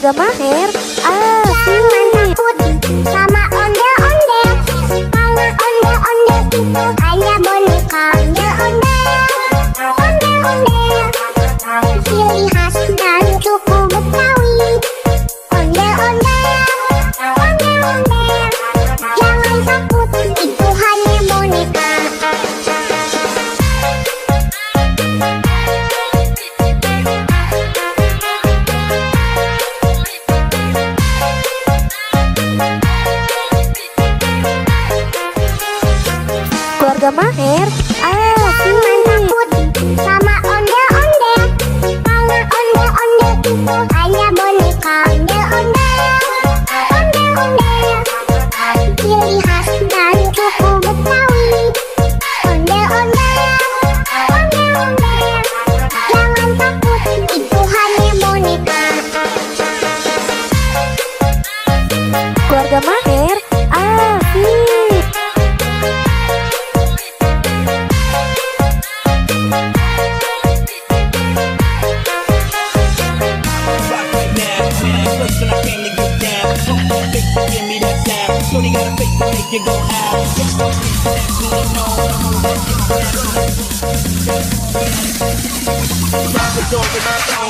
Keluarga Maher Jangan takut sama ondel-ondel, karena ondel-ondel itu hanya boneka. Ondel-ondel, ondel-ondel, ciri khas dan suku Betawi. Ondel-ondel, ondel-ondel, jangan takut, itu hanya boneka. Keluarga Maher Jangan takut sama ondel-ondel, karena ondel-ondel itu hanya boneka. Ondel-ondel, ondel-ondel, ciri khas dan suku Betawi. Ondel-ondel, ondel-ondel, jangan takut, itu hanya boneka. Keluarga Maher Shorty got a face to make you go out. Drop the door in my car.